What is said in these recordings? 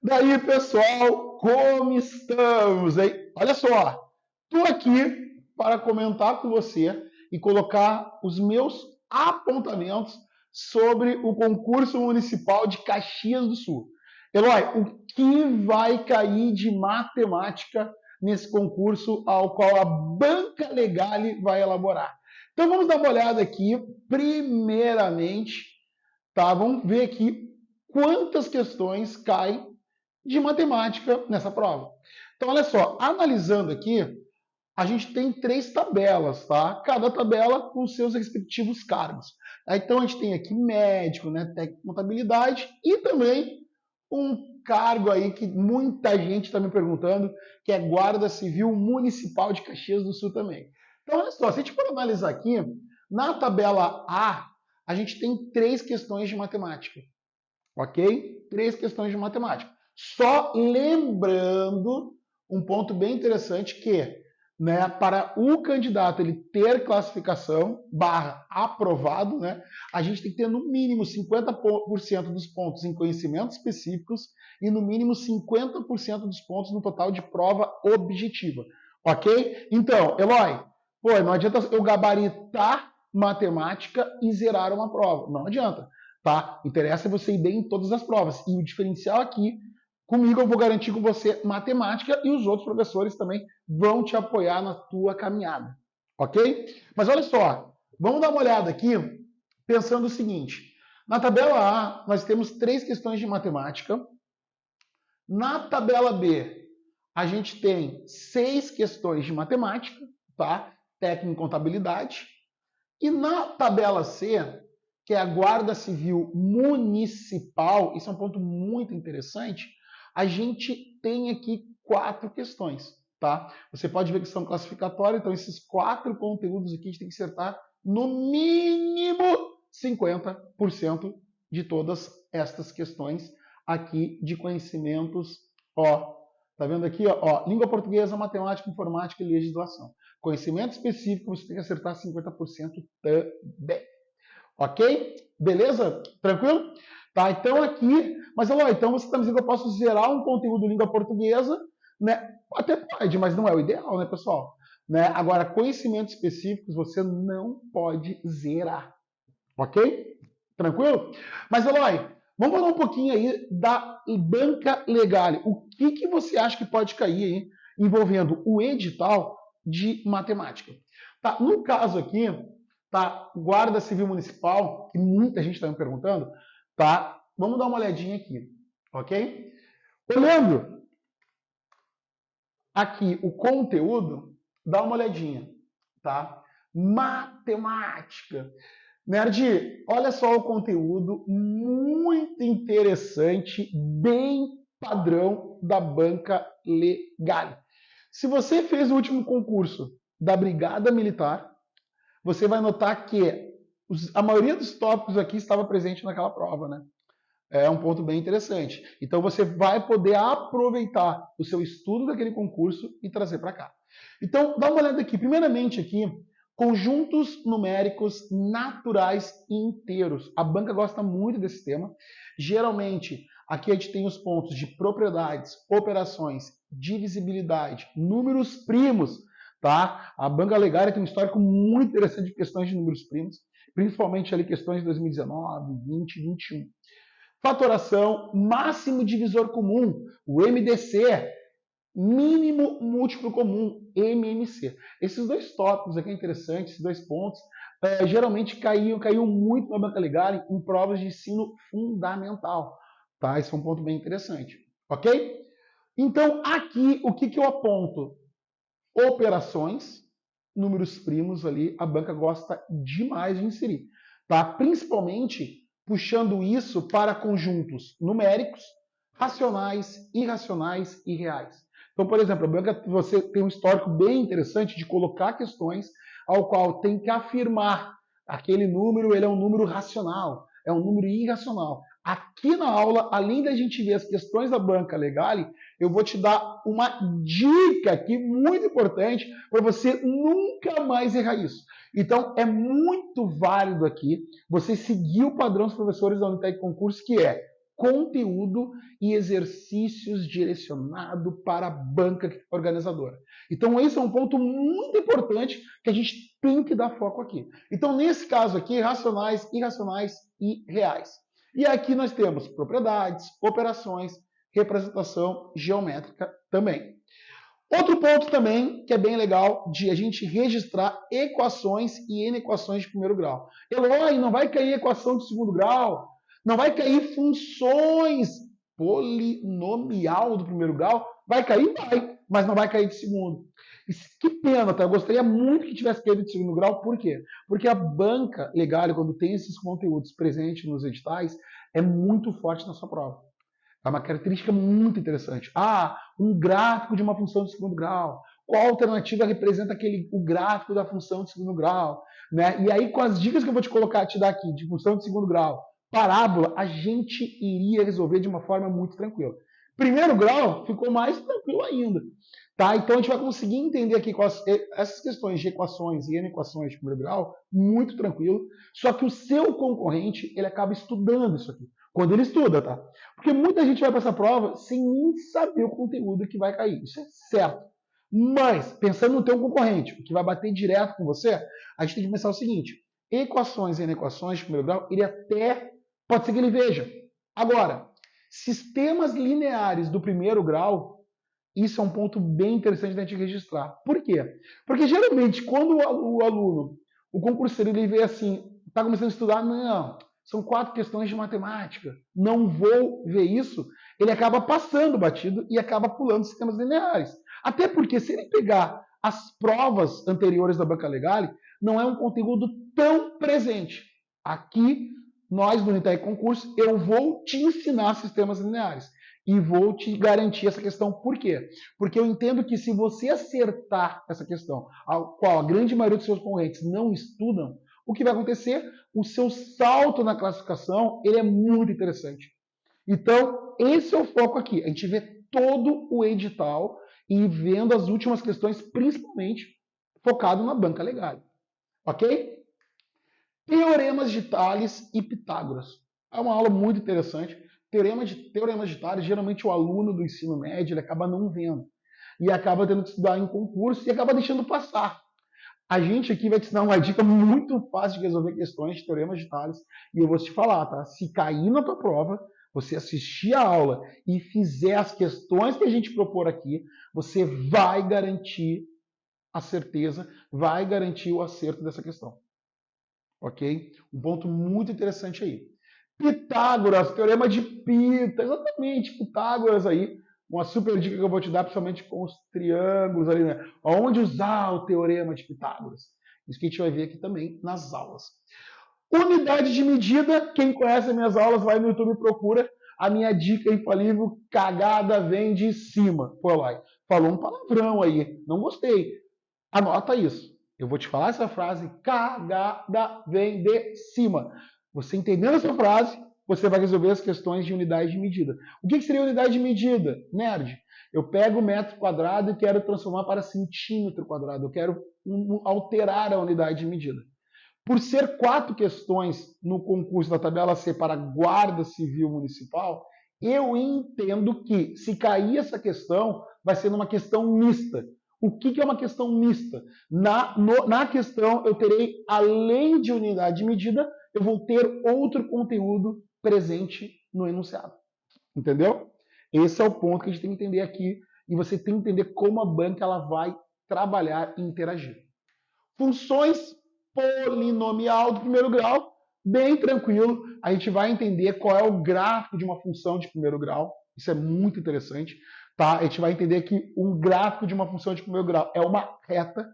Daí, pessoal, como estamos, hein? Olha só, estou aqui para comentar com você e colocar os meus apontamentos sobre o concurso municipal de Caxias do Sul. Eloy, o que vai cair de matemática nesse concurso ao qual a Banca Legale vai elaborar? Então vamos dar uma olhada aqui, primeiramente, tá? Vamos ver aqui quantas questões caem de matemática nessa prova. Então, olha só, analisando aqui, a gente tem 3 tabelas, tá? Cada tabela com seus respectivos cargos. Então, a gente tem aqui médico, né, técnico de contabilidade e também um cargo aí que muita gente está me perguntando, que é Guarda Civil Municipal de Caxias do Sul também. Então, olha só, se a gente for analisar aqui, na tabela A gente tem 3 questões de matemática, ok? 3 questões de matemática. Só lembrando um ponto bem interessante que, né, para o candidato ele ter classificação aprovado, né, a gente tem que ter no mínimo 50% dos pontos em conhecimentos específicos e no mínimo 50% dos pontos no total de prova objetiva, ok? Então, Eloy, não adianta eu gabaritar matemática e zerar uma prova, não adianta. Tá? Interessa você ir bem em todas as provas. E o diferencial aqui, comigo eu vou garantir com você matemática e os outros professores também vão te apoiar na tua caminhada. Ok? Mas olha só, vamos dar uma olhada aqui pensando o seguinte. Na tabela A, nós temos 3 questões de matemática. Na tabela B, a gente tem 6 questões de matemática, tá? Técnica em contabilidade. E na tabela C, que é a Guarda Civil Municipal, isso é um ponto muito interessante, a gente tem aqui 4 questões, tá? Você pode ver que são classificatórias, então esses 4 conteúdos aqui a gente tem que acertar no mínimo 50% de todas estas questões aqui de conhecimentos, ó, tá vendo aqui, ó, língua portuguesa, matemática, informática e legislação. Conhecimento específico, você tem que acertar 50% também. Ok? Beleza? Tranquilo? Tá, então aqui, mas olha, então você está me dizendo que eu posso zerar um conteúdo de língua portuguesa, né? Até pode, mas não é o ideal, né, pessoal? Né? Agora, conhecimentos específicos você não pode zerar. Ok? Tranquilo? Mas, Eloy, vamos falar um pouquinho aí da Banca Legale. O que você acha que pode cair aí envolvendo o edital de matemática? Tá, no caso aqui, tá, Guarda Civil Municipal, que muita gente está me perguntando, tá? Vamos dar uma olhadinha aqui, ok? Olhando aqui o conteúdo, dá uma olhadinha, tá? Matemática. Nerd, olha só o conteúdo muito interessante, bem padrão da Banca Legale. Se você fez o último concurso da Brigada Militar, você vai notar que a maioria dos tópicos aqui estava presente naquela prova, né? É um ponto bem interessante. Então você vai poder aproveitar o seu estudo daquele concurso e trazer para cá. Então, dá uma olhada aqui. Primeiramente aqui, conjuntos numéricos naturais inteiros. A banca gosta muito desse tema. Geralmente, aqui a gente tem os pontos de propriedades, operações, divisibilidade, números primos, tá? A Banca Legale tem um histórico muito interessante de questões de números primos, principalmente ali questões de 2019, 20, 21. Fatoração, máximo divisor comum, o MDC, mínimo múltiplo comum, MMC. Esses 2 tópicos aqui é interessante, esses 2 pontos, geralmente caíam muito na Banca Legale em provas de ensino fundamental. Tá? Esse é um ponto bem interessante. Ok? Então, aqui, o que eu aponto? Operações, números primos ali, a banca gosta demais de inserir. Tá? Principalmente puxando isso para conjuntos numéricos, racionais, irracionais e reais. Então, por exemplo, a banca você tem um histórico bem interessante de colocar questões ao qual tem que afirmar aquele número, ele é um número racional, é um número irracional. Aqui na aula, além da gente ver as questões da Banca Legale, eu vou te dar uma dica aqui muito importante para você nunca mais errar isso. Então, é muito válido aqui você seguir o padrão dos professores da Unitec Concurso, que é conteúdo e exercícios direcionados para a banca organizadora. Então, esse é um ponto muito importante que a gente tem que dar foco aqui. Então, nesse caso aqui, racionais, irracionais e reais. E aqui nós temos propriedades, operações, representação geométrica também. Outro ponto também que é bem legal de a gente registrar equações e inequações de primeiro grau. Eloy, não vai cair equação de segundo grau? Não vai cair funções polinomial do primeiro grau? Vai cair? Vai, mas não vai cair de segundo. Que pena, tá? Eu gostaria muito que tivesse caído de segundo grau. Por quê? Porque a banca legal, quando tem esses conteúdos presentes nos editais, é muito forte na sua prova. É uma característica muito interessante. Um gráfico de uma função de segundo grau. Qual alternativa representa o gráfico da função de segundo grau? Né? E aí, com as dicas que eu vou te dar aqui, de função de segundo grau, parábola, a gente iria resolver de uma forma muito tranquila. Primeiro grau ficou mais tranquilo ainda. Tá? Então, a gente vai conseguir entender aqui essas questões de equações e inequações de primeiro grau muito tranquilo. Só que o seu concorrente, ele acaba estudando isso aqui. Quando ele estuda, tá? Porque muita gente vai para essa prova sem nem saber o conteúdo que vai cair. Isso é certo. Mas, pensando no teu concorrente, que vai bater direto com você, a gente tem que pensar o seguinte: equações e inequações de primeiro grau, ele até pode ser que ele veja. Agora, sistemas lineares do primeiro grau, isso é um ponto bem interessante da gente registrar. Por quê? Porque geralmente, quando o aluno, o concurseiro, ele vê assim, está começando a estudar, não, são 4 questões de matemática, não vou ver isso, ele acaba passando batido e acaba pulando sistemas lineares. Até porque, se ele pegar as provas anteriores da Banca Legal, não é um conteúdo tão presente. Aqui, nós do Unitae Concurso, eu vou te ensinar sistemas lineares e vou te garantir essa questão. Por quê? Porque eu entendo que se você acertar essa questão, a qual a grande maioria dos seus concorrentes não estudam, o que vai acontecer? O seu salto na classificação, ele é muito interessante. Então, esse é o foco aqui. A gente vê todo o edital e vendo as últimas questões, principalmente focado na Banca Legal. Ok? Teoremas de Tales e Pitágoras. É uma aula muito interessante. Teoremas de Tales, geralmente o aluno do ensino médio ele acaba não vendo. E acaba tendo que estudar em concurso e acaba deixando passar. A gente aqui vai te dar uma dica muito fácil de resolver questões de teoremas de Tales. E eu vou te falar, tá? Se cair na tua prova, você assistir a aula e fizer as questões que a gente propor aqui, você vai garantir a certeza, vai garantir o acerto dessa questão. Ok? Um ponto muito interessante aí. Pitágoras, teorema de Pita, exatamente, Pitágoras aí. Uma super dica que eu vou te dar, principalmente com os triângulos ali, né? Onde usar o teorema de Pitágoras. Isso que a gente vai ver aqui também nas aulas. Unidade de medida, quem conhece as minhas aulas, vai no YouTube e procura. A minha dica infalível, cagada vem de cima. Pô, lá, falou um palavrão aí, não gostei. Anota isso. Eu vou te falar essa frase, cagada vem de cima. Você entendendo essa frase, você vai resolver as questões de unidade de medida. O que seria unidade de medida? Nerd, eu pego o metro quadrado e quero transformar para centímetro quadrado. Eu quero alterar a unidade de medida. Por ser 4 questões no concurso da tabela C para Guarda Civil Municipal, eu entendo que, se cair essa questão, vai ser numa questão mista. O que é uma questão mista? Na questão, eu terei, além de unidade de medida, eu vou ter outro conteúdo presente no enunciado. Entendeu? Esse é o ponto que a gente tem que entender aqui. E você tem que entender como a banca ela vai trabalhar e interagir. Funções polinomial do primeiro grau, bem tranquilo. A gente vai entender qual é o gráfico de uma função de primeiro grau. Isso é muito interessante. Tá? A gente vai entender que um gráfico de uma função de primeiro grau é uma reta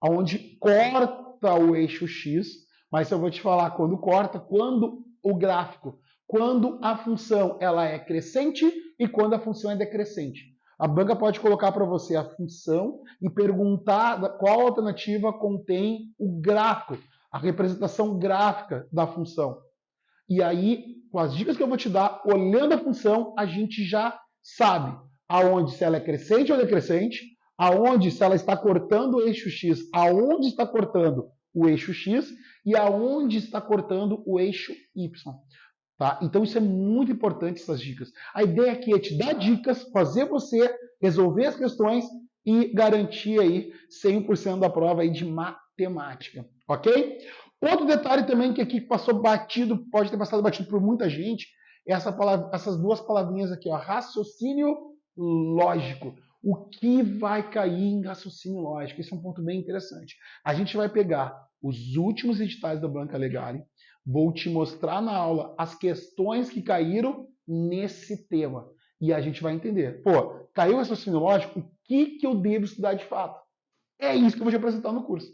onde corta o eixo x, mas eu vou te falar quando corta, quando o gráfico, quando a função ela é crescente e quando a função é decrescente. A banca pode colocar para você a função e perguntar qual alternativa contém o gráfico, a representação gráfica da função. E aí, com as dicas que eu vou te dar, olhando a função, a gente já sabe aonde se ela é crescente ou decrescente, aonde se ela está cortando o eixo x, aonde está cortando o eixo x e aonde está cortando o eixo y. Tá? Então isso é muito importante, essas dicas. A ideia aqui é te dar dicas, fazer você resolver as questões e garantir aí 100% da prova aí de matemática, ok? Outro detalhe também que aqui passou batido, pode ter passado batido por muita gente, é essas duas palavrinhas aqui, ó, raciocínio lógico. O que vai cair em raciocínio lógico? Esse é um ponto bem interessante. A gente vai pegar os últimos editais da Banca Legale, vou te mostrar na aula as questões que caíram nesse tema. E a gente vai entender. Pô, caiu o raciocínio lógico, o que eu devo estudar de fato? É isso que eu vou te apresentar no curso.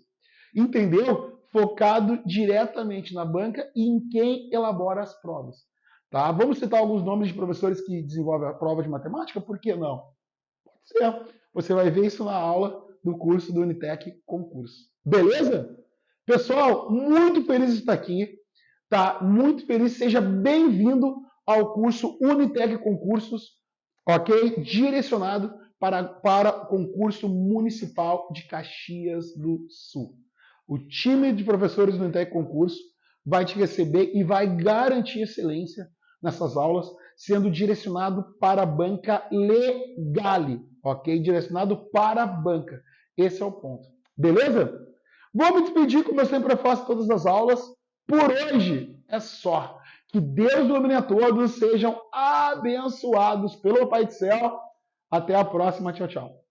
Entendeu? Focado diretamente na banca e em quem elabora as provas. Tá? Vamos citar alguns nomes de professores que desenvolvem a prova de matemática? Por que não? Pode ser. Você vai ver isso na aula do curso do Unitec Concurso. Beleza? Pessoal, muito feliz de estar aqui. Tá? Muito feliz. Seja bem-vindo ao curso Unitec Concursos, ok? Direcionado para o concurso municipal de Caxias do Sul. O time de professores do Unitec Concurso vai te receber e vai garantir excelência nessas aulas, sendo direcionado para a banca Legale, ok? Direcionado para a banca. Esse é o ponto. Beleza? Vou me despedir, como eu sempre faço todas as aulas. Por hoje é só. Que Deus ilumine a todos, sejam abençoados pelo Pai do Céu. Até a próxima. Tchau, tchau.